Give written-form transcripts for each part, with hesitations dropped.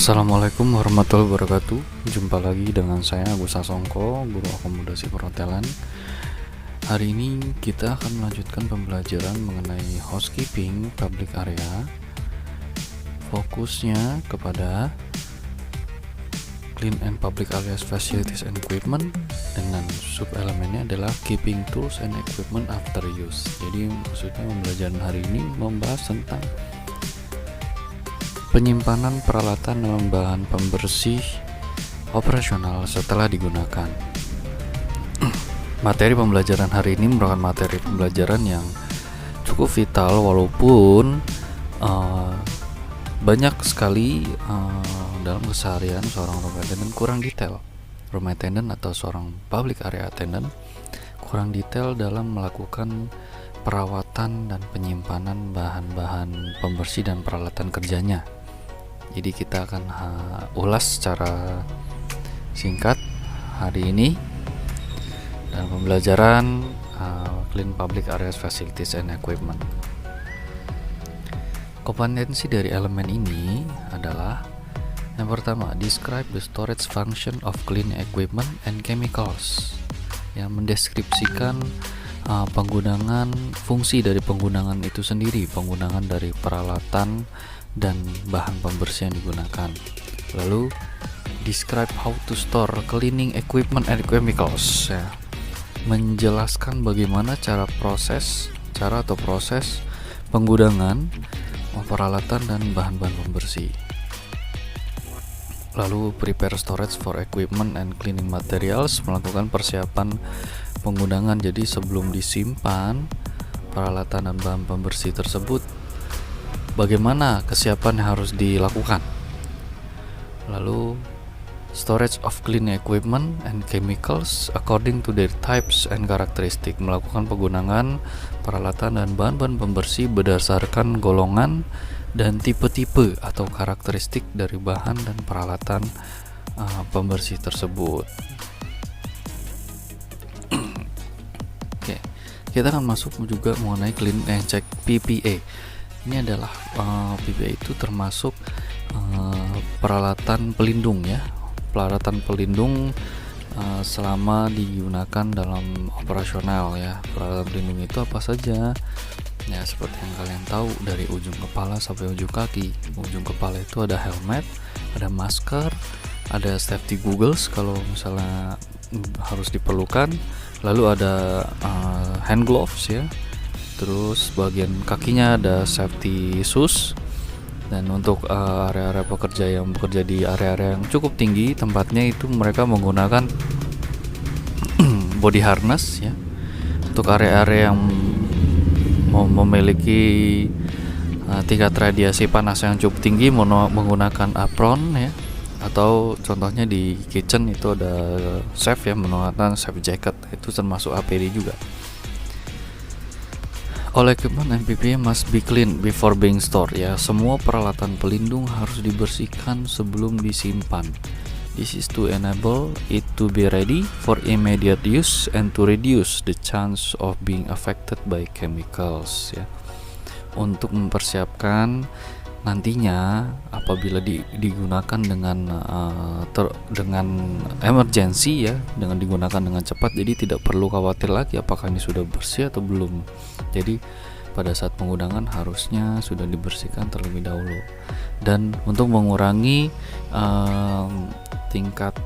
Assalamualaikum warahmatullahi wabarakatuh. Jumpa lagi dengan saya Agus Sasongko, guru akomodasi perhotelan. Hari ini kita akan melanjutkan pembelajaran mengenai housekeeping public area. Fokusnya kepada clean and public areas facilities and equipment, dengan sub elemennya adalah keeping tools and equipment after use. Jadi maksudnya pembelajaran hari ini membahas tentang penyimpanan peralatan dan bahan pembersih operasional setelah digunakan. Materi pembelajaran hari ini merupakan materi pembelajaran yang cukup vital, walaupun banyak sekali dalam keseharian seorang room attendant kurang detail. Room attendant atau seorang public area attendant kurang detail dalam melakukan perawatan dan penyimpanan bahan-bahan pembersih dan peralatan kerjanya. Jadi kita akan ulas secara singkat hari ini dalam pembelajaran Clean Public Areas Facilities and Equipment. Kompetensi dari elemen ini adalah yang pertama, describe the storage function of clean equipment and chemicals, yang mendeskripsikan penggunaan fungsi dari penggunaan itu sendiri, penggunaan dari peralatan dan bahan pembersih yang digunakan. Lalu describe how to store cleaning equipment and chemicals, ya, menjelaskan bagaimana proses penggunaan peralatan dan bahan-bahan pembersih. Lalu prepare storage for equipment and cleaning materials, melakukan persiapan penggunaan. Jadi sebelum disimpan peralatan dan bahan pembersih tersebut, bagaimana kesiapan yang harus dilakukan. Lalu storage of clean equipment and chemicals according to their types and characteristic, melakukan penggunaan peralatan dan bahan-bahan pembersih berdasarkan golongan dan tipe-tipe atau karakteristik dari bahan dan peralatan pembersih tersebut. Oke, kita akan masuk juga mengenai clean and check PPA. Ini adalah PPA itu termasuk peralatan pelindung, ya, peralatan pelindung selama digunakan dalam operasional, ya. Peralatan pelindung itu apa saja? Ya, seperti yang kalian tahu, dari ujung kepala sampai ujung kaki. Ujung kepala itu ada helmet, ada masker, ada safety goggles kalau misalnya harus diperlukan, lalu ada hand gloves, ya. Terus bagian kakinya ada safety shoes. Dan untuk area-area pekerja yang bekerja di area-area yang cukup tinggi tempatnya, itu mereka menggunakan body harness, ya. Untuk area-area yang memiliki tingkat radiasi panas yang cukup tinggi menggunakan apron, ya. Atau contohnya di kitchen itu ada chef, ya, menggunakan chef jacket, itu termasuk APD juga. All equipment and PPE must be clean before being stored, ya. Semua peralatan pelindung harus dibersihkan sebelum disimpan. This is to enable it to be ready for immediate use and to reduce the chance of being affected by chemicals, ya. Untuk mempersiapkan nantinya apabila digunakan dengan emergency, ya, dengan digunakan dengan cepat, jadi tidak perlu khawatir lagi apakah ini sudah bersih atau belum. Jadi pada saat penggunaan harusnya sudah dibersihkan terlebih dahulu. Dan untuk mengurangi tingkat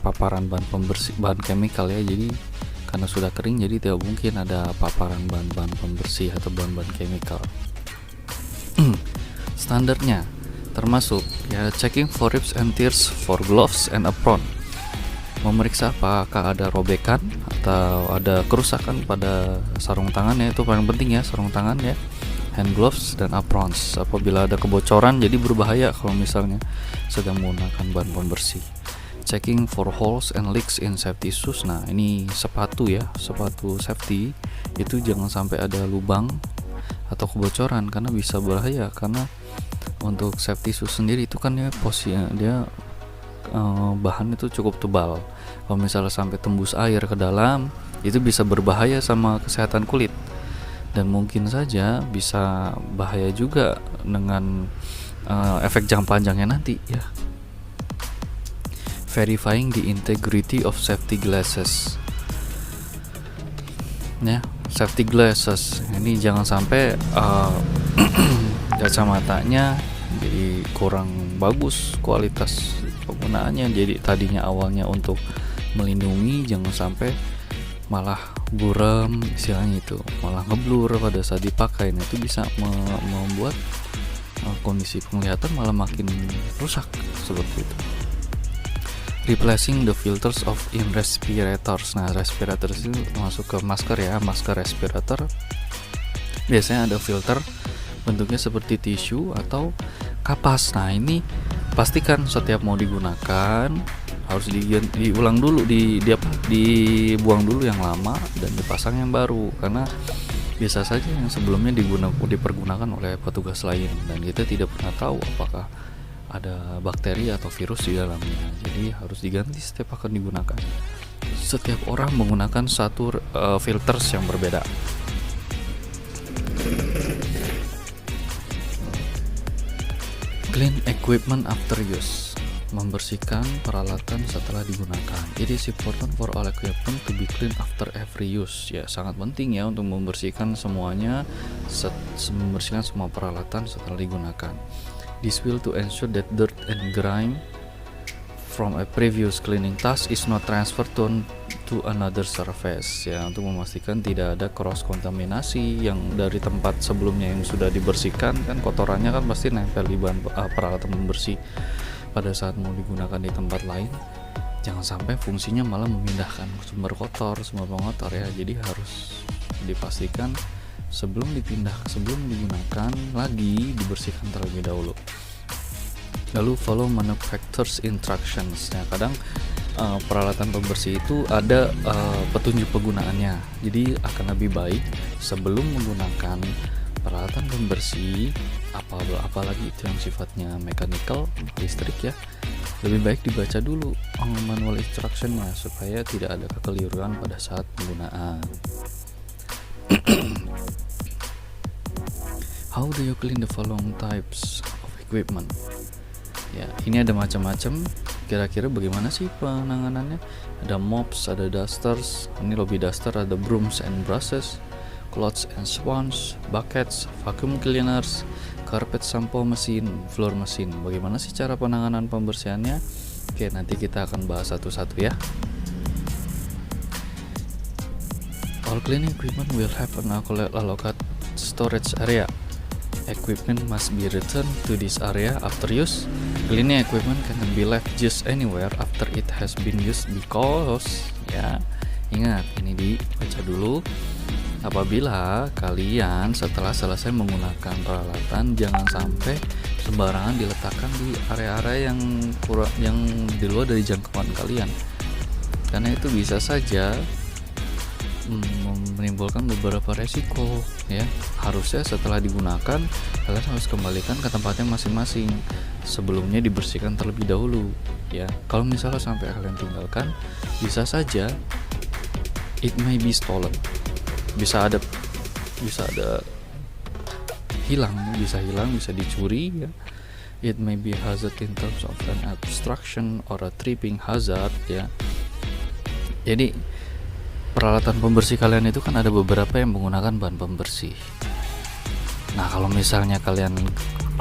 paparan bahan pembersih, bahan chemical, ya. Jadi karena sudah kering, jadi tidak mungkin ada paparan bahan-bahan pembersih atau bahan-bahan chemical. Standarnya termasuk, ya, checking for rips and tears for gloves and apron, memeriksa apakah ada robekan atau ada kerusakan pada sarung tangan, ya, itu paling penting, ya, sarung tangan, ya, hand gloves dan aprons. Apabila ada kebocoran, jadi berbahaya kalau misalnya sedang menggunakan bahan pembersih. Checking for holes and leaks in safety shoes. Nah, ini sepatu, ya, sepatu safety itu jangan sampai ada lubang atau kebocoran, karena bisa berbahaya. Karena untuk safety shoes sendiri itu kan, ya, posisinya dia bahan itu cukup tebal. Kalau misalnya sampai tembus air ke dalam, itu bisa berbahaya sama kesehatan kulit. dan mungkin saja bisa bahaya juga dengan efek jangka panjangnya nanti ya. Verifying the integrity of safety glasses. Ya, safety glasses ini jangan sampai kacamatanya jadi kurang bagus kualitas penggunaannya. Jadi tadinya awalnya untuk melindungi, jangan sampai malah buram, istilahnya itu malah ngeblur pada saat dipakai. Nah, itu bisa membuat kondisi penglihatan malah makin rusak seperti itu. Replacing the filters of in respirators. Nah, respirators itu masuk ke masker ya, masker respirator. Biasanya ada filter bentuknya seperti tisu atau kapas. Nah, ini pastikan setiap mau digunakan harus diulang dulu, dibuang dulu yang lama dan dipasang yang baru, karena bisa saja yang sebelumnya dipergunakan oleh petugas lain dan kita tidak pernah tahu apakah ada bakteri atau virus di dalamnya. Jadi harus diganti setiap akan digunakan. Setiap orang menggunakan satu filters yang berbeda. Clean equipment after use. Membersihkan peralatan setelah digunakan. It is important for all equipment to be clean after every use. Ya, sangat penting ya untuk membersihkan semuanya, membersihkan semua peralatan setelah digunakan. This will to ensure that dirt and grime from a previous cleaning task is not transferred to another surface. Ya, untuk memastikan tidak ada cross kontaminasi yang dari tempat sebelumnya yang sudah dibersihkan, kan kotorannya kan pasti nempel di bahan peralatan pembersih pada saat mau digunakan di tempat lain. Jangan sampai fungsinya malah memindahkan sumber pengotor ya. Jadi harus dipastikan sebelum digunakan lagi dibersihkan terlebih dahulu. Lalu follow manufacturer's instructions. Nah, kadang peralatan pembersih itu ada petunjuk penggunaannya. Jadi akan lebih baik sebelum menggunakan peralatan pembersih, apalagi itu yang sifatnya mechanical, listrik ya, lebih baik dibaca dulu manual instructionnya supaya tidak ada kekeliruan pada saat penggunaan. How do you clean the following types of equipment? Ya, ini ada macam-macam. Kira-kira bagaimana sih penanganannya? Ada mops, ada dusters. Ini lobby duster, ada brooms and brushes, cloths and sponge, buckets, vacuum cleaners, carpet shampoo machine, floor machine. Bagaimana sih cara penanganan pembersihannya? Oke, nanti kita akan bahas satu-satu ya. All cleaning equipment will have an allocated storage area. Equipment must be returned to this area after use. Cleaning equipment cannot be left just anywhere after it has been used because, ya, ingat ini dibaca dulu. Apabila kalian setelah selesai menggunakan peralatan, jangan sampai sembarangan diletakkan di area-area yang di luar dari jangkauan kalian, karena itu bisa saja menimbulkan beberapa resiko ya. Harusnya setelah digunakan kalian harus kembalikan ke tempatnya masing-masing, sebelumnya dibersihkan terlebih dahulu ya. Kalau misalnya sampai kalian tinggalkan, bisa saja it may be stolen, bisa ada hilang, bisa dicuri ya. It may be hazard in terms of an obstruction or a tripping hazard ya. Jadi peralatan pembersih kalian itu kan ada beberapa yang menggunakan bahan pembersih. Nah, kalau misalnya kalian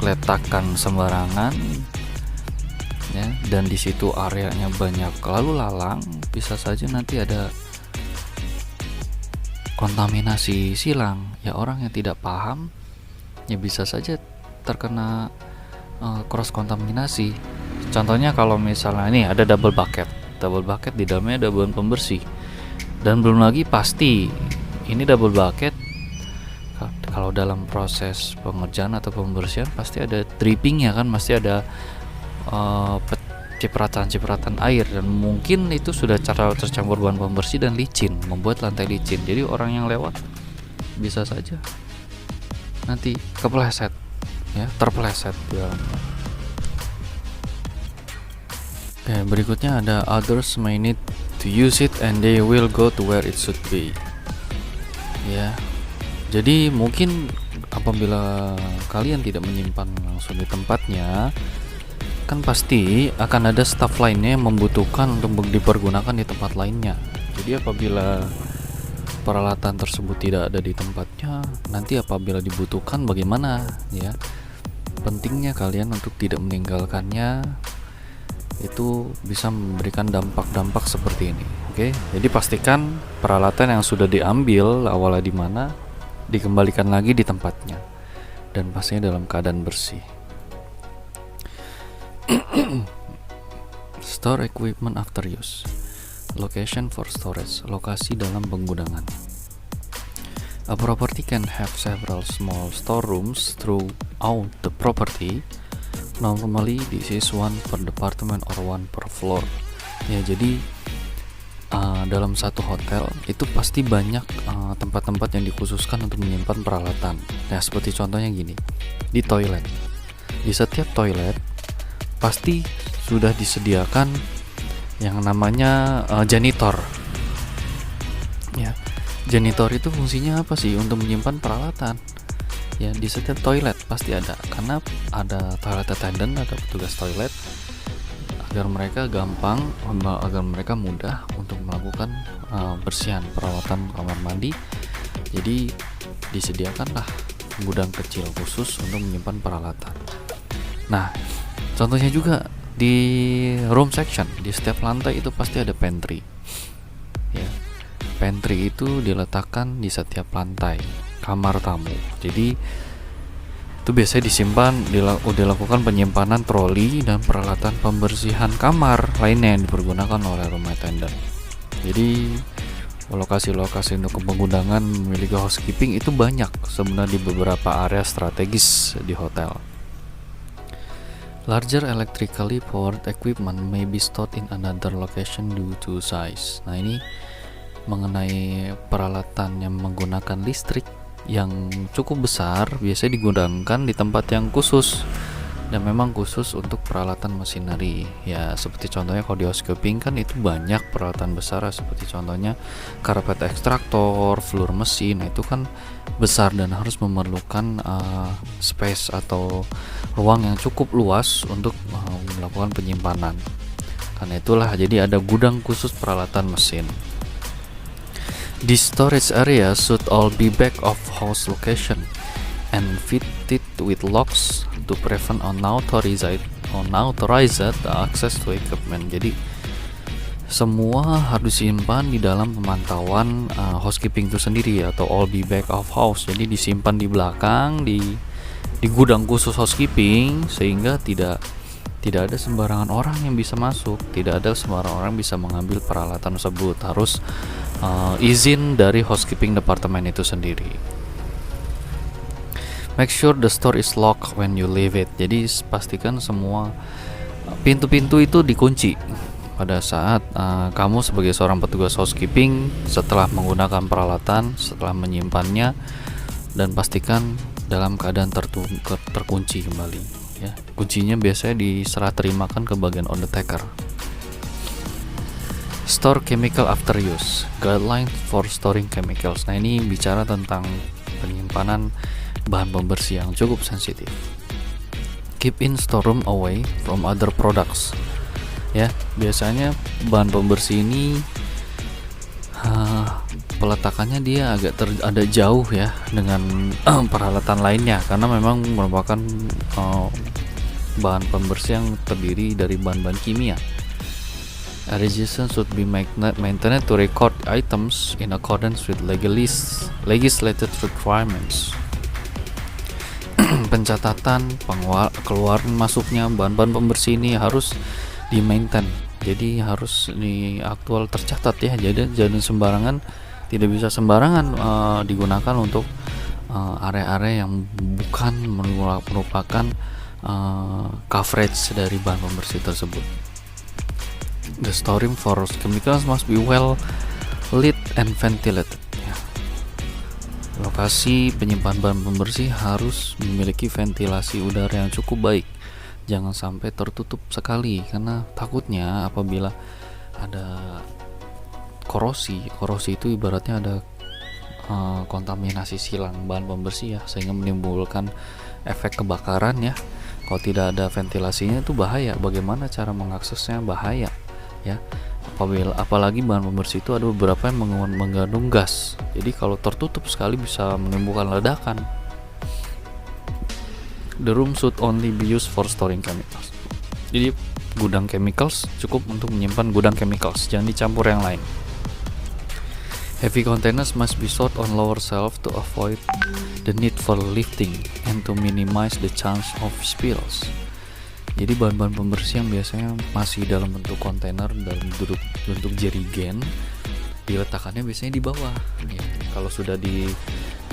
letakkan sembarangan ya, dan di situ areanya banyak lalu lalang, bisa saja nanti ada kontaminasi silang ya. Orang yang tidak paham ya bisa saja terkena cross kontaminasi. Contohnya kalau misalnya ini ada double bucket di dalamnya ada bahan pembersih, dan belum lagi pasti ini double bucket kalau dalam proses pengerjaan atau pembersihan pasti ada dripping ya kan, pasti ada cipratan air, dan mungkin itu sudah tercampur bahan pembersih dan licin, membuat lantai licin. Jadi orang yang lewat bisa saja nanti kepleset ya, terpleset ya. Oke, berikutnya ada others may need to use it and they will go to where it should be ya. Jadi mungkin apabila kalian tidak menyimpan langsung di tempatnya, kan pasti akan ada staf lainnya yang membutuhkan untuk dipergunakan di tempat lainnya. Jadi apabila peralatan tersebut tidak ada di tempatnya, nanti apabila dibutuhkan bagaimana ya? Pentingnya kalian untuk tidak meninggalkannya, itu bisa memberikan dampak-dampak seperti ini. Oke, jadi pastikan peralatan yang sudah diambil awalnya di mana dikembalikan lagi di tempatnya, dan pastinya dalam keadaan bersih. Store equipment after use. Location for storage. Lokasi dalam penggunaan. A property can have several small storerooms throughout the property. Normally this is one per department or one per floor. Ya, jadi dalam satu hotel itu pasti banyak tempat-tempat yang dikhususkan untuk menyimpan peralatan. Nah, seperti contohnya gini, di toilet. Di setiap toilet pasti sudah disediakan yang namanya janitor. Ya, janitor itu fungsinya apa sih? Untuk menyimpan peralatan. Ya, di setiap toilet pasti ada, karena ada toilet attendant atau petugas toilet, agar mereka gampang, agar mereka mudah untuk melakukan bersihan peralatan kamar mandi. Jadi disediakanlah gudang kecil khusus untuk menyimpan peralatan. Nah, contohnya juga di room section, di setiap lantai itu pasti ada pantry. Ya, pantry itu diletakkan di setiap lantai kamar tamu. Jadi itu biasanya disimpan, dilakukan penyimpanan troli dan peralatan pembersihan kamar lainnya yang dipergunakan oleh room attendant. Jadi lokasi-lokasi untuk penggunaan memiliki housekeeping itu banyak sebenarnya di beberapa area strategis di hotel. Larger electrically powered equipment may be stored in another location due to size. Nah, ini mengenai peralatan yang menggunakan listrik yang cukup besar biasanya digunakan di tempat yang khusus, dan memang khusus untuk peralatan machinery. Ya, seperti contohnya kalau di housekeeping kan itu banyak peralatan besar, seperti contohnya karpet ekstraktor, floor mesin. Nah, itu kan besar dan harus memerlukan space atau ruang yang cukup luas untuk melakukan penyimpanan. Karena itulah jadi ada gudang khusus peralatan mesin. The storage area should all be back of house location and fitted with locks to prevent unauthorized access to equipment. Jadi semua harus disimpan di dalam pemantauan housekeeping itu sendiri, atau all be back of house. Jadi disimpan di belakang di gudang khusus housekeeping, sehingga tidak ada sembarangan orang yang bisa masuk, tidak ada sembarangan orang bisa mengambil peralatan tersebut. Harus izin dari housekeeping departemen itu sendiri. Make sure the store is locked when you leave it. Jadi pastikan semua pintu-pintu itu dikunci pada saat kamu sebagai seorang petugas housekeeping setelah menggunakan peralatan, setelah menyimpannya, dan pastikan dalam keadaan terkunci kembali. Ya, kuncinya biasanya diserah terimakan ke bagian undertaker. Store chemical after use. Guidelines for storing chemicals. Nah, ini bicara tentang penyimpanan bahan pembersih yang cukup sensitif. Keep in storeroom away from other products. Ya, biasanya bahan pembersih ini peletakannya dia agak jauh ya dengan peralatan lainnya, karena memang merupakan bahan pembersih yang terdiri dari bahan-bahan kimia. A register should be maintained to record items in accordance with legislated requirements. Pencatatan keluaran masuknya bahan-bahan pembersih ini harus di-maintain. Jadi harus aktual tercatat ya. Jadi jangan sembarangan, tidak bisa sembarangan digunakan untuk area-area yang bukan merupakan coverage dari bahan pembersih tersebut. The storing for chemicals must be well lit and ventilated. Ya. Lokasi penyimpan bahan pembersih harus memiliki ventilasi udara yang cukup baik. Jangan sampai tertutup sekali, karena takutnya apabila ada korosi itu ibaratnya ada kontaminasi silang bahan pembersih ya, sehingga menimbulkan efek kebakaran ya. Kalau tidak ada ventilasinya itu bahaya. Bagaimana cara mengaksesnya? Bahaya ya. Apalagi bahan pembersih itu ada beberapa yang mengandung gas. Jadi kalau tertutup sekali bisa menimbulkan ledakan. The room should only be used for storing chemicals. Jadi gudang chemicals cukup untuk menyimpan gudang chemicals, jangan dicampur yang lain. Heavy containers must be stored on lower shelf to avoid the need for lifting and to minimize the chance of spills. Jadi bahan-bahan pembersih yang biasanya masih dalam bentuk kontainer, dalam bentuk jerigen, diletakkannya biasanya di bawah ya. Kalau sudah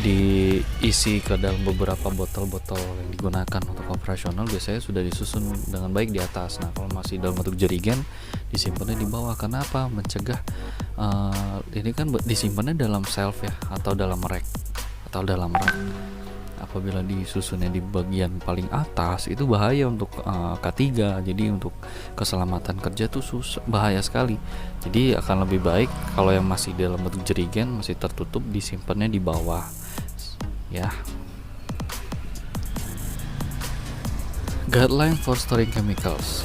diisi ke dalam beberapa botol-botol yang digunakan untuk operasional, biasanya sudah disusun dengan baik di atas. Nah, kalau masih dalam bentuk jerigen, disimpannya di bawah. Kenapa? Mencegah ini kan disimpannya dalam shelf ya, atau dalam rack atau dalam rak. Apabila disusunnya di bagian paling atas, itu bahaya untuk K3. Jadi untuk keselamatan kerja tuh bahaya sekali. Jadi akan lebih baik kalau yang masih dalam bentuk jerigen, masih tertutup, disimpannya di bawah ya. Guideline for storing chemicals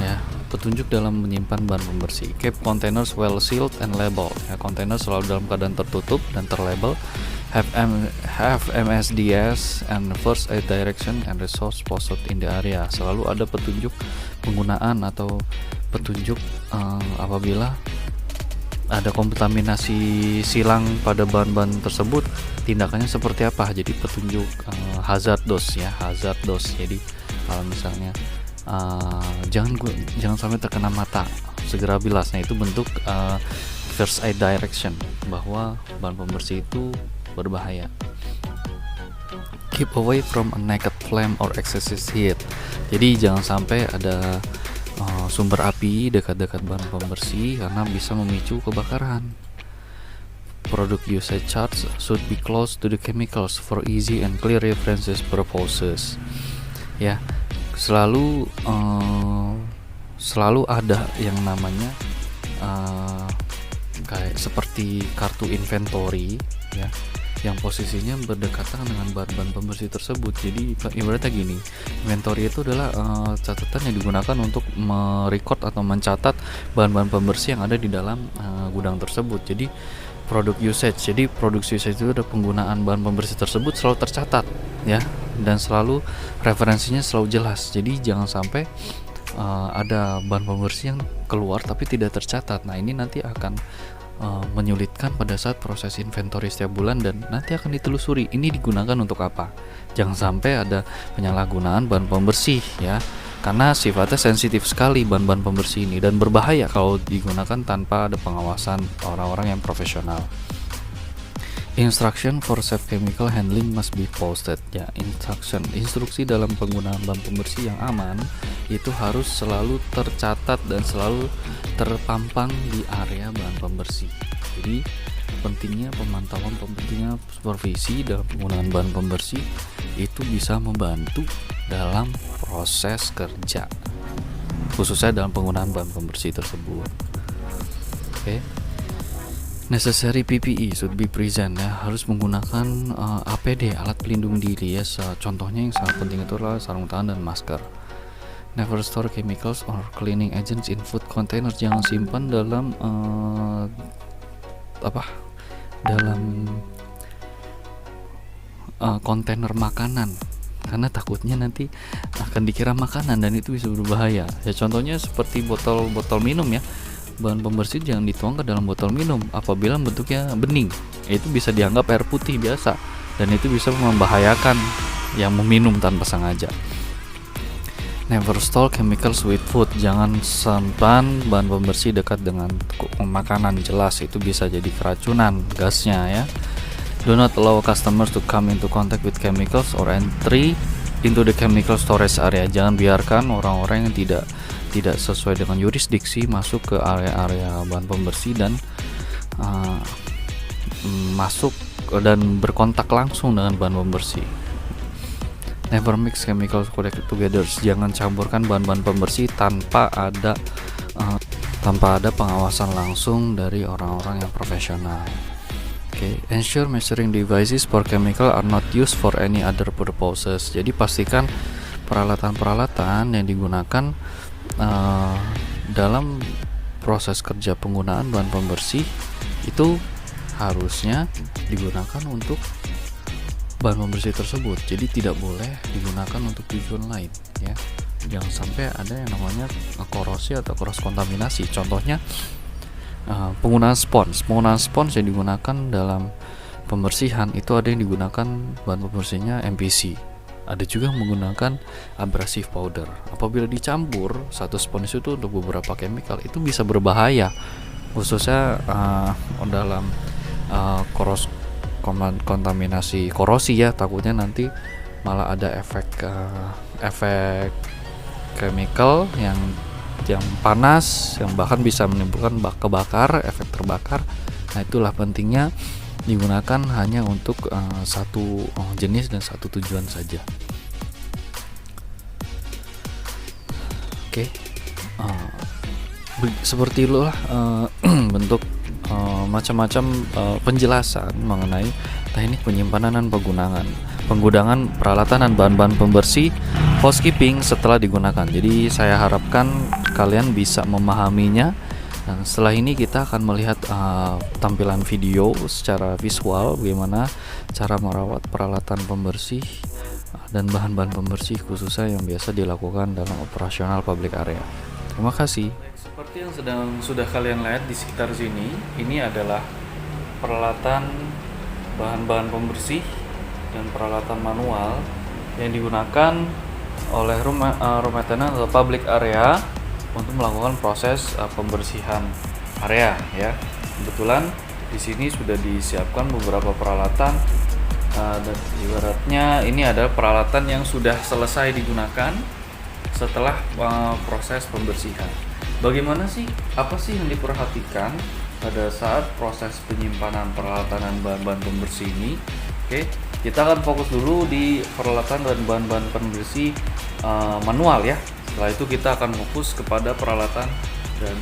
ya, petunjuk dalam menyimpan bahan pembersih. Keep containers well sealed and labeled ya, kontainer selalu dalam keadaan tertutup dan terlabel. Have MSDS and first aid direction and resource posted in the area. Selalu ada petunjuk penggunaan atau petunjuk apabila ada kontaminasi silang pada bahan-bahan tersebut, tindakannya seperti apa. Jadi petunjuk hazard dose ya, hazard dose. Jadi kalau misalnya jangan sampai terkena mata, segera bilas. Nah, itu bentuk first aid direction bahwa bahan pembersih itu berbahaya. Keep away from a naked flame or excessive heat. Jadi jangan sampai ada sumber api dekat-dekat bahan pembersih karena bisa memicu kebakaran. Product usage charts should be close to the chemicals for easy and clear references purposes. Ya, selalu ada yang namanya kayak seperti kartu inventory ya, yang posisinya berdekatan dengan bahan-bahan pembersih tersebut. Jadi ibaratnya gini, inventory itu adalah catatan yang digunakan untuk merecord atau mencatat bahan-bahan pembersih yang ada di dalam gudang tersebut. Jadi product usage, jadi product usage itu ada penggunaan bahan pembersih tersebut selalu tercatat ya, dan selalu referensinya selalu jelas. Jadi jangan sampai ada bahan pembersih yang keluar tapi tidak tercatat. Nah, ini nanti akan menyulitkan pada saat proses inventory setiap bulan, dan nanti akan ditelusuri ini digunakan untuk apa. Jangan sampai ada penyalahgunaan bahan pembersih ya, karena sifatnya sensitif sekali bahan-bahan pembersih ini dan berbahaya kalau digunakan tanpa ada pengawasan orang-orang yang profesional. Instruction for safe chemical handling must be posted ya. Instruksi dalam penggunaan bahan pembersih yang aman itu harus selalu tercatat dan selalu terpampang di area bahan pembersih. Jadi pentingnya pemantauan, pentingnya supervisi dalam penggunaan bahan pembersih itu bisa membantu dalam proses kerja, khususnya dalam penggunaan bahan pembersih tersebut. Oke. Necessary PPE should be present ya, harus menggunakan APD, alat pelindung diri ya. Contohnya yang sangat penting itu adalah sarung tangan dan masker. Never store chemicals or cleaning agents in food containers. Jangan simpan dalam kontainer makanan, karena takutnya nanti akan dikira makanan dan itu bisa berbahaya. Ya, contohnya seperti botol minum ya. Bahan pembersih jangan dituang ke dalam botol minum apabila bentuknya bening. Itu bisa dianggap air putih biasa dan itu bisa membahayakan yang meminum tanpa sengaja. Never store chemicals with food. Jangan simpan bahan pembersih dekat dengan makanan, jelas itu bisa jadi keracunan gasnya ya. Do not allow customers to come into contact with chemicals or entry into the chemical storage area. Jangan biarkan orang-orang yang tidak sesuai dengan yurisdiksi masuk ke area-area bahan pembersih dan masuk dan berkontak langsung dengan bahan pembersih. Never mix chemicals together. Jangan campurkan bahan-bahan pembersih tanpa ada pengawasan langsung dari orang-orang yang profesional. Okay, ensure measuring devices for chemical are not used for any other purposes. Jadi pastikan peralatan-peralatan yang digunakan dalam proses kerja penggunaan bahan pembersih itu harusnya digunakan untuk bahan pembersih tersebut. Jadi tidak boleh digunakan untuk tujuan lain, ya. Jangan sampai ada yang namanya korosi atau cross kontaminasi. Contohnya penggunaan spons yang digunakan dalam pembersihan itu ada yang digunakan bahan pembersihnya MPC, ada juga yang menggunakan abrasive powder. Apabila dicampur satu spons itu untuk beberapa chemical itu bisa berbahaya, khususnya dalam kontaminasi korosi, ya. Takutnya nanti malah ada efek chemical yang panas, yang bahkan bisa menimbulkan kebakar, efek terbakar. Nah, itulah pentingnya digunakan hanya untuk satu jenis dan satu tujuan saja. Oke. Seperti itulah bentuk macam-macam penjelasan mengenai teknik penyimpanan dan penggunaan peralatan dan bahan-bahan pembersih housekeeping setelah digunakan. Jadi saya harapkan kalian bisa memahaminya, dan setelah ini kita akan melihat tampilan video secara visual bagaimana cara merawat peralatan pembersih dan bahan-bahan pembersih khususnya yang biasa dilakukan dalam operasional public area. Terima kasih. Seperti yang sudah kalian lihat di sekitar sini, ini adalah peralatan bahan-bahan pembersih dan peralatan manual yang digunakan oleh room maintenance atau public area untuk melakukan proses pembersihan area, ya. Kebetulan di sini sudah disiapkan beberapa peralatan dan ibaratnya ini adalah peralatan yang sudah selesai digunakan setelah proses pembersihan. Bagaimana sih, apa sih yang diperhatikan pada saat proses penyimpanan peralatan dan bahan-bahan pembersih ini? Oke, kita akan fokus dulu di peralatan dan bahan-bahan pembersih manual, ya. Setelah itu kita akan fokus kepada peralatan dan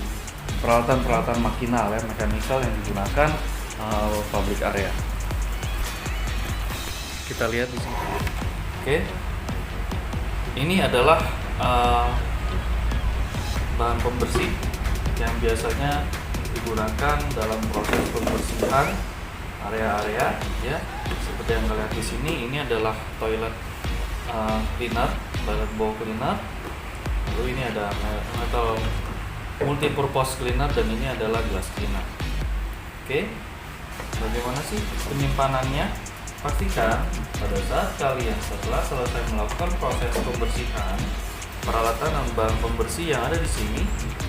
peralatan makinal, ya, mekanikal yang digunakan public area. Kita lihat di sini. Oke. Ini adalah bahan pembersih yang biasanya digunakan dalam proses pembersihan area-area, ya. Seperti yang kalian lihat di sini, ini adalah toilet cleaner, toilet bowl cleaner. Lalu ini ada metal multipurpose cleaner dan ini adalah glass cleaner. Oke. Bagaimana sih penyimpanannya? Pastikan pada saat kalian setelah selesai melakukan proses pembersihan peralatan dan bahan pembersih yang ada di sini,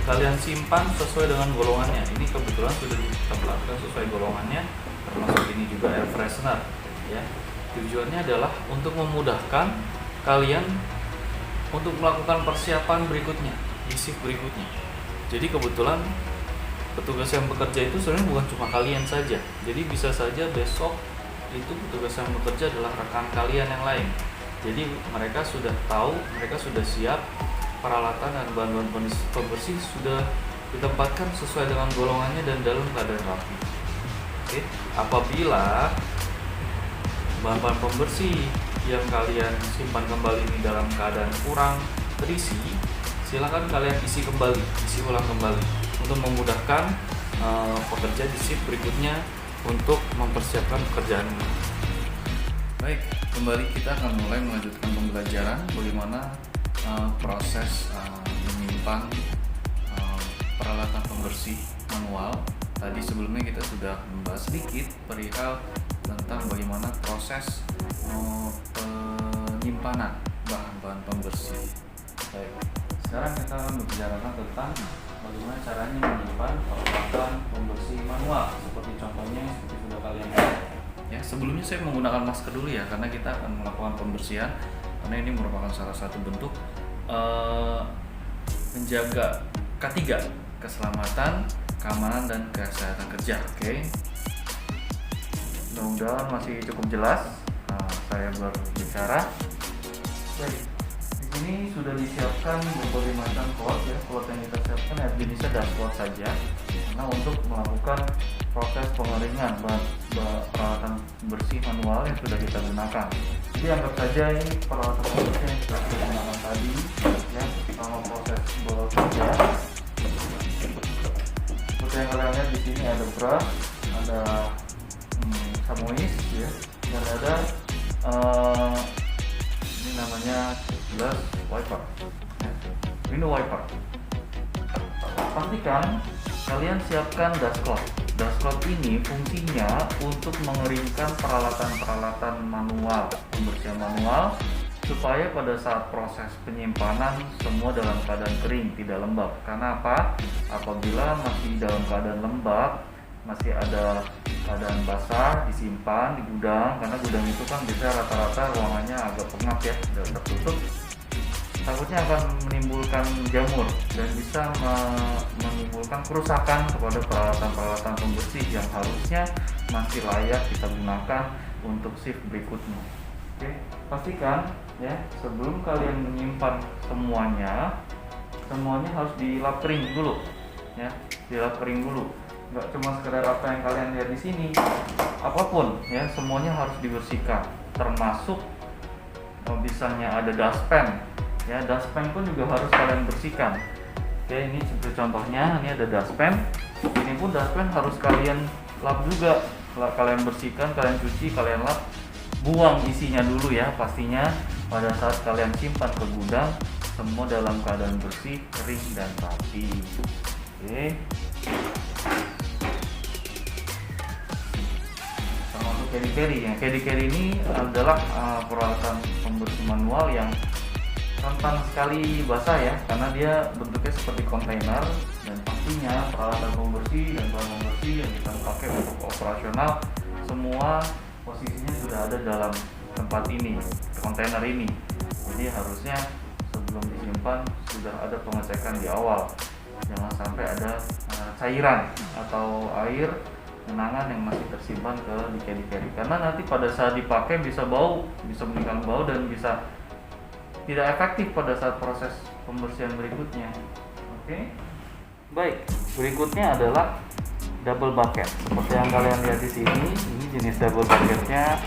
kalian simpan sesuai dengan golongannya. Ini kebetulan sudah ditempatkan sesuai golongannya, termasuk ini juga air freshener, ya. Tujuannya adalah untuk memudahkan kalian untuk melakukan persiapan berikutnya, di shift berikutnya. Jadi kebetulan petugas yang bekerja itu sebenarnya bukan cuma kalian saja. Jadi bisa saja besok itu petugas yang bekerja adalah rekan kalian yang lain. Jadi mereka sudah tahu, mereka sudah siap, peralatan dan bahan-bahan pembersih sudah ditempatkan sesuai dengan golongannya dan dalam keadaan rapi. Oke. Apabila bahan-bahan pembersih yang kalian simpan kembali ini dalam keadaan kurang terisi, silakan kalian isi ulang kembali untuk memudahkan pekerja di shift berikutnya untuk mempersiapkan pekerjaan ini. Baik, kembali kita akan mulai melanjutkan pembelajaran bagaimana proses menyimpan peralatan pembersih manual. Tadi sebelumnya kita sudah membahas sedikit perihal tentang bagaimana proses penyimpanan bahan-bahan pembersih. Baik, sekarang kita akan membicarakan tentang bagaimana caranya menyimpan peralatan pembersih manual, seperti contohnya seperti sudah kalian lihat. Ya, sebelumnya saya menggunakan masker dulu, ya, karena kita akan melakukan pembersihan, karena ini merupakan salah satu bentuk menjaga K3, keselamatan, keamanan, dan kesehatan kerja. Oke. Mudah-mudahan masih cukup jelas saya berbicara. Baik, di sini sudah disiapkan berbagai macam quote, ya. Quote yang kita siapkan jenisnya dashboard saja, karena untuk melakukan proses pengeringan peralatan bersih manual yang sudah kita gunakan. Jadi anggap saja ini peralatan bersih yang sudah kita gunakan tadi, ya, selama proses bekerja. Seperti yang kalian lihat di sini ada brush, ada samois, ya, dan ada ini namanya glass wiper, ya, window wiper. Pastikan kalian siapkan dust cloth. Dust cloth ini fungsinya untuk mengeringkan peralatan-peralatan manual, pembersihan manual, supaya pada saat proses penyimpanan semua dalam keadaan kering, tidak lembab. Karena apa? Apabila masih dalam keadaan lembab, masih ada keadaan basah, disimpan di gudang, karena gudang itu kan biasanya rata-rata ruangannya agak pengap, ya, tidak tertutup, takutnya akan menimbulkan jamur dan bisa menimbulkan kerusakan kepada peralatan-peralatan pembersih yang harusnya masih layak kita gunakan untuk shift berikutnya. Oke, pastikan, ya, sebelum kalian menyimpan semuanya harus dilap kering dulu, ya, dilap kering dulu. Nggak cuma sekedar apa yang kalian lihat di sini, apapun, ya, semuanya harus dibersihkan, termasuk misalnya ada dustpan, ya, dustpan pun juga harus kalian bersihkan. Oke, ini seperti contohnya, ini ada dustpan, ini pun dustpan harus kalian lap juga, kalian bersihkan, kalian cuci, kalian lap, buang isinya dulu, ya, pastinya pada saat kalian simpan ke gudang semua dalam keadaan bersih, kering, dan rapi. Oke, termasuk carry-carry, ya. Carry-carry ini adalah peralatan pembersih manual yang rentan sekali basah, ya, karena dia bentuknya seperti kontainer, dan pastinya peralatan pembersih dan bahan pembersih yang kita pakai untuk operasional semua posisinya sudah ada dalam tempat ini, kontainer ini. Jadi harusnya sebelum disimpan sudah ada pengecekan di awal, jangan sampai ada cairan atau air genangan yang masih tersimpan di carry-carry, karena nanti pada saat dipakai bisa bau, bisa menimbulkan bau dan bisa tidak efektif pada saat proses pembersihan berikutnya. Oke, baik, berikutnya adalah double bucket. Seperti yang kalian lihat di sini, ini jenis double bucketnya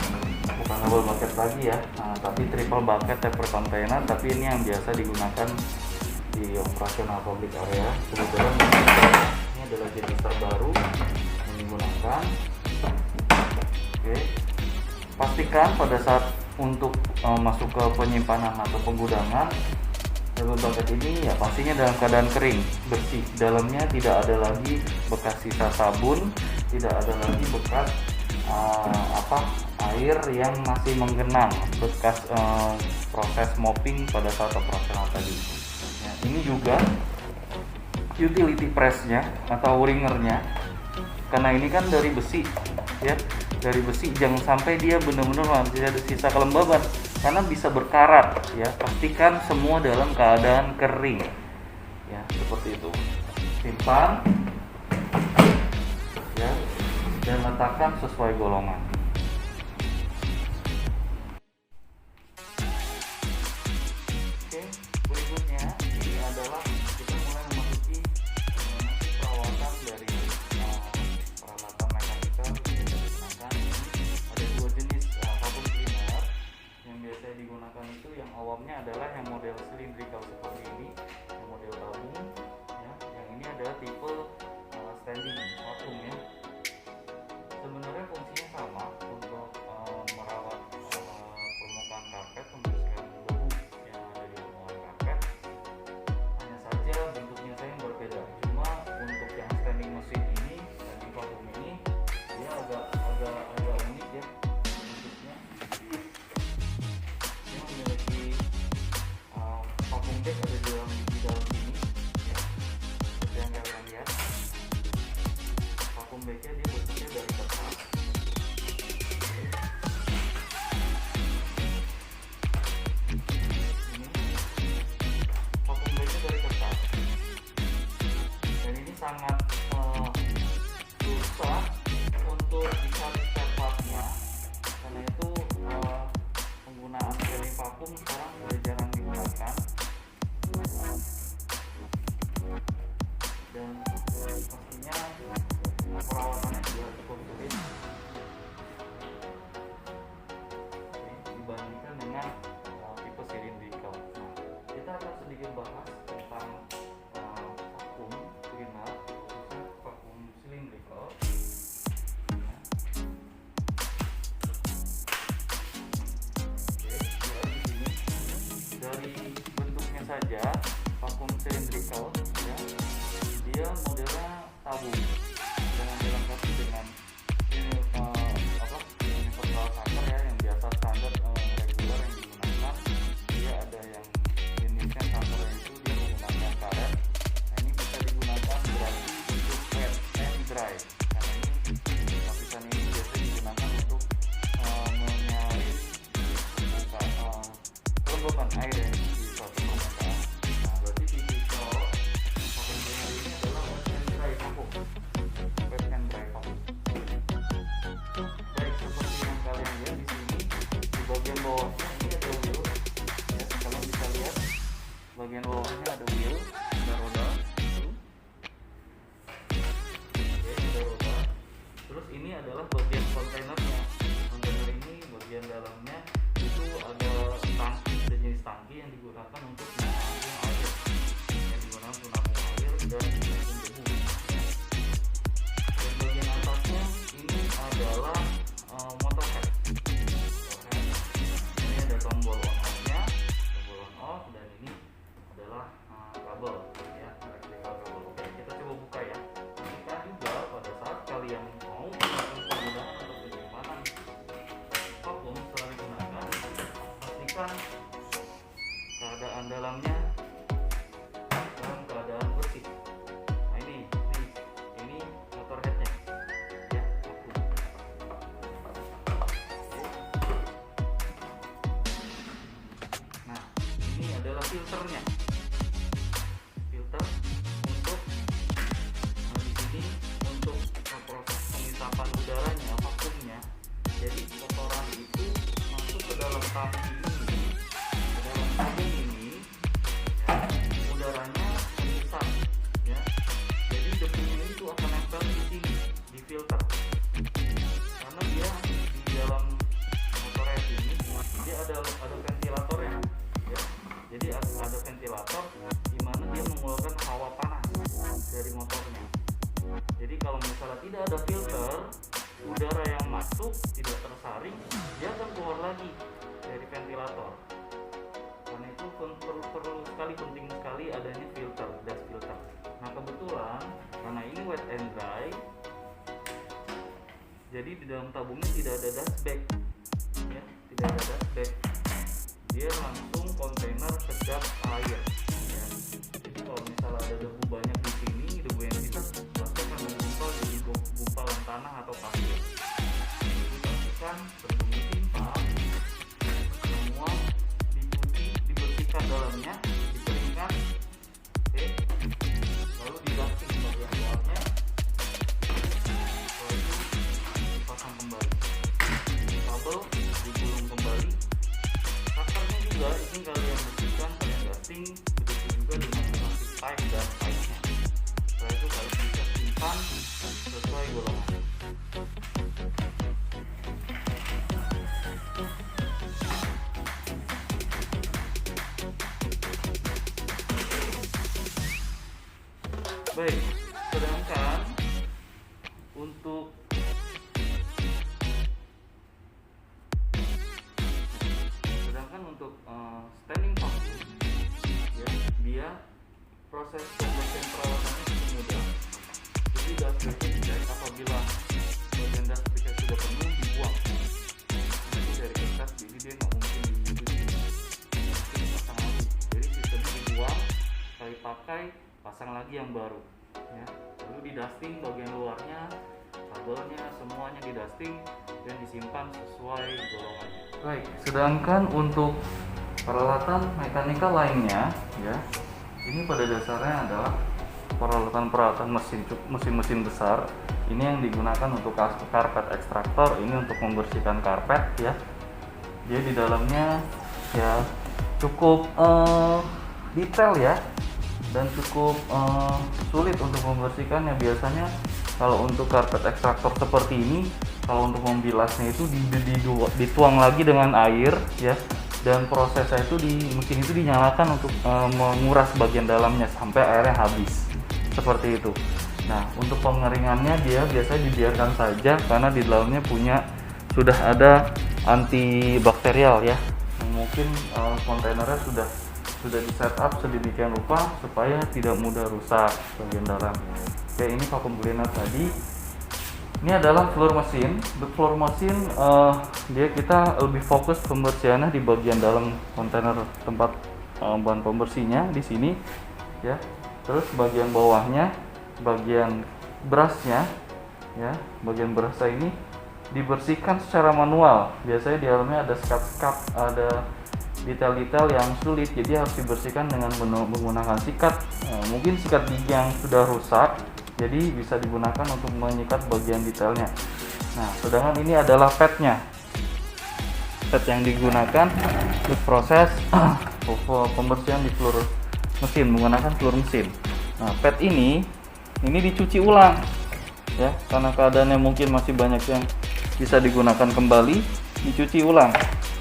bukan double bucket lagi, ya, tapi triple bucket per container. Tapi ini yang biasa digunakan di operasional public area. Kebetulan ini adalah jenis terbaru yang digunakan. Oke, pastikan pada saat untuk masuk ke penyimpanan atau penggudangan, double bucket ini, ya, pastinya dalam keadaan kering, bersih. Dalamnya tidak ada lagi bekas sisa sabun, tidak ada lagi bekas air yang masih menggenang, bekas proses mopping pada saat operasional tadi. Ya, ini juga utility press-nya atau wringernya, karena ini kan dari besi, ya, dari besi, jangan sampai dia benar-benar masih ada sisa kelembaban karena bisa berkarat, ya. Pastikan semua dalam keadaan kering, ya, seperti itu. Simpan, ya, dan letakkan sesuai golongan. Oke, berikutnya ini adalah kita mulai memasuki perawatan dari peralatan mekanikal yang kita gunakan. Ada dua jenis vacuum cleaner yang biasa digunakan, itu yang awamnya adalah yang model cylindrical seperti ini, yang model tabung, ya. Yang ini adalah tipe standing vacuum, ya. Sebenarnya fungsinya sama, bawahnya ini ada wheel ya, kalian bisa lihat bagian bawahnya ada wheel, ada roda gitu. Oke, ada roda. Terus ini adalah bagian kontainernya. Kontainer ini bagian dalamnya itu ada tangki, jenis tangki yang digunakan untuk menampung air, yang digunakan untuk menampung air dan menampung debu. Dan bagian atasnya ini adalah motor head. Ini ada tombol on off-nya, tombol on off, dan ini adalah kabel ya, electrical kabel. Oke, kita coba buka ya. Jika juga pada saat kalian mau melakukan penggunaan atau penyimpanan vakum setelah digunakan, pastikan keadaan dalamnya dalam keadaan bersih. Nah ini motor headnya ya, vakum. Nah, ini adalah filternya. Filter untuk di sini untuk proses pengisapan udaranya, vakumnya. Jadi kotoran itu masuk ke dalam tangki ini, ke dalam tabung ini, ya, udaranya mengisap, ya. Jadi debunya itu akan nempel di sini, di filter. Karena dia di dalam motor head ini, dia ada ventilatornya, ya. Jadi ada ventilator di mana dia mengeluarkan hawa panas dari motornya. Jadi kalau misalnya tidak ada filter, udara yang masuk tidak tersaring, dia akan keluar lagi dari ventilator. Karena itu perlu sekali, penting sekali adanya filter, dust filter. Nah kebetulan karena ini wet and dry, jadi di dalam tabungnya tidak ada dust bag, ya, tidak ada dust bag. Dia langsung kontainer sedap air. Ya. Jadi kalau misalnya ada debu banyak di sini, debu yang bisa pasti akan mengumpul di gumpalan tanah atau pasir. Jadi pastikan sebelum disimpan semua dicuci, dibersihkan dalamnya, dikeringkan, oke, lalu didusting bagian luarnya, setelah itu dipasang kembali, kabel digulung kembali, kasarnya juga ini kalian bersihkan, kalian dusting, begitu juga dengan plastik pipe dan pipe-nya. Setelah itu kalian bisa simpan sesuai golongan. Baik, sedangkan untuk standing vacuum, ya, dia proses pembuatan perawatannya cukup mudah. Jadi dust bagnya dicek, apabila bagian dust bagnya sudah penuh dibuang. Itu dari kertas, jadi dia nggak mungkin dicuci, mungkin dipasang lagi. Jadi sistemnya dibuang, sekali pakai, pasang lagi yang baru, ya. Lalu di dusting bagian luarnya, kabelnya, semuanya di dusting dan disimpan sesuai golongannya. Baik, sedangkan untuk peralatan mekanika lainnya, ya, ini pada dasarnya adalah peralatan mesin besar. Ini yang digunakan untuk karpet ekstraktor, ini untuk membersihkan karpet, ya. Dia di dalamnya ya cukup detail, ya, dan cukup sulit untuk membersihkannya. Biasanya kalau untuk karpet ekstraktor seperti ini, kalau untuk membilasnya itu dituang lagi dengan air, ya, dan prosesnya itu di mesin itu dinyalakan untuk menguras bagian dalamnya sampai airnya habis, seperti itu. Nah, untuk pengeringannya dia biasanya dibiarkan saja karena di dalamnya sudah ada antibakterial, ya. Mungkin kontainernya sudah di setup sedemikian rupa supaya tidak mudah rusak bagian dalam. Oke, ini vacuum cleaner tadi. Ini adalah floor mesin. Untuk floor mesin dia kita lebih fokus pembersihannya di bagian dalam kontainer tempat bahan pembersihnya di sini, ya. Terus bagian bawahnya, bagian brushnya, ya, bagian brushnya ini dibersihkan secara manual. Biasanya di dalamnya ada skat-skat, ada detail-detail yang sulit, jadi harus dibersihkan dengan menggunakan sikat. Mungkin sikat gigi yang sudah rusak, jadi bisa digunakan untuk menyikat bagian detailnya. Nah, sedangkan ini adalah padnya. pad yang digunakan untuk proses pembersihan di seluruh mesin menggunakan seluruh mesin. Nah, pad ini dicuci ulang ya, karena keadaannya mungkin masih banyak yang bisa digunakan kembali, dicuci ulang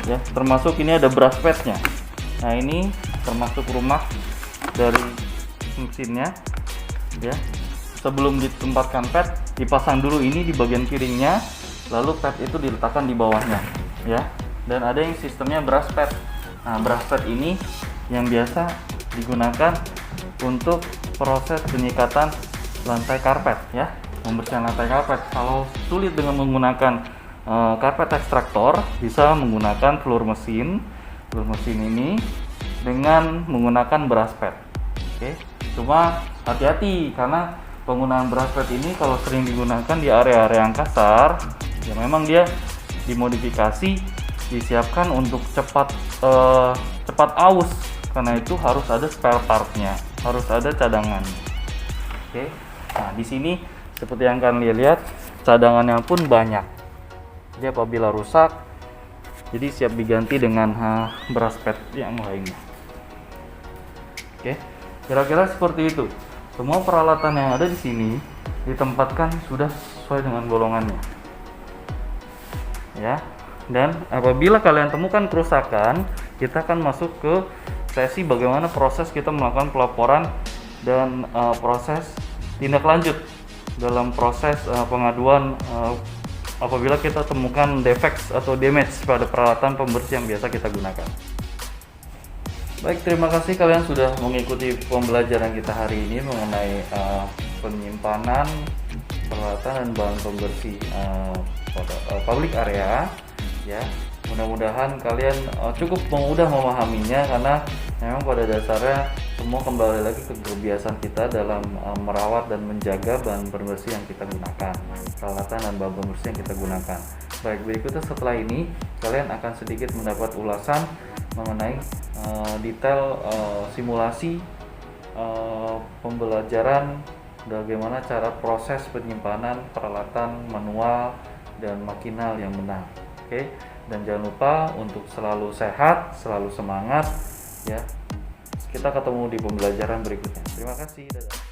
ya. Termasuk ini ada brush padnya. Nah, ini termasuk rumah dari mesinnya ya. Sebelum ditempatkan pad, dipasang dulu ini di bagian kirinya, lalu pad itu diletakkan di bawahnya ya. Dan ada yang sistemnya brush pad. Nah, brush pad ini yang biasa digunakan untuk proses penyikatan lantai karpet ya, membersihkan lantai karpet. Kalau sulit dengan menggunakan karpet ekstraktor, bisa menggunakan floor mesin ini dengan menggunakan brush pad. Oke, cuma hati-hati karena penggunaan brush pad ini kalau sering digunakan di area-area yang kasar, ya memang dia dimodifikasi, disiapkan untuk cepat aus, karena itu harus ada spare partnya, harus ada cadangan. Oke, nah di sini seperti yang kalian lihat, cadangannya pun banyak. Jadi apabila rusak, jadi siap diganti dengan brush pad yang lainnya. Oke, kira-kira seperti itu. Semua peralatan yang ada di sini ditempatkan sudah sesuai dengan golongannya. Ya. Dan apabila kalian temukan kerusakan, kita akan masuk ke sesi bagaimana proses kita melakukan pelaporan dan proses tindak lanjut dalam proses pengaduan apabila kita temukan defect atau damage pada peralatan pembersih yang biasa kita gunakan. Baik, terima kasih kalian sudah mengikuti pembelajaran kita hari ini mengenai penyimpanan peralatan dan bahan pembersih pada public area ya. Mudah-mudahan kalian cukup mudah memahaminya, karena memang pada dasarnya semua kembali lagi ke kebiasaan kita dalam merawat dan menjaga bahan pembersih yang kita gunakan, peralatan dan bahan pembersih yang kita gunakan. Baik, berikutnya setelah ini kalian akan sedikit mendapat ulasan mengenai detail simulasi pembelajaran bagaimana cara proses penyimpanan peralatan manual dan makinal yang benar. Oke, dan jangan lupa untuk selalu sehat, selalu semangat ya. Kita ketemu di pembelajaran berikutnya. Terima kasih. Dadah.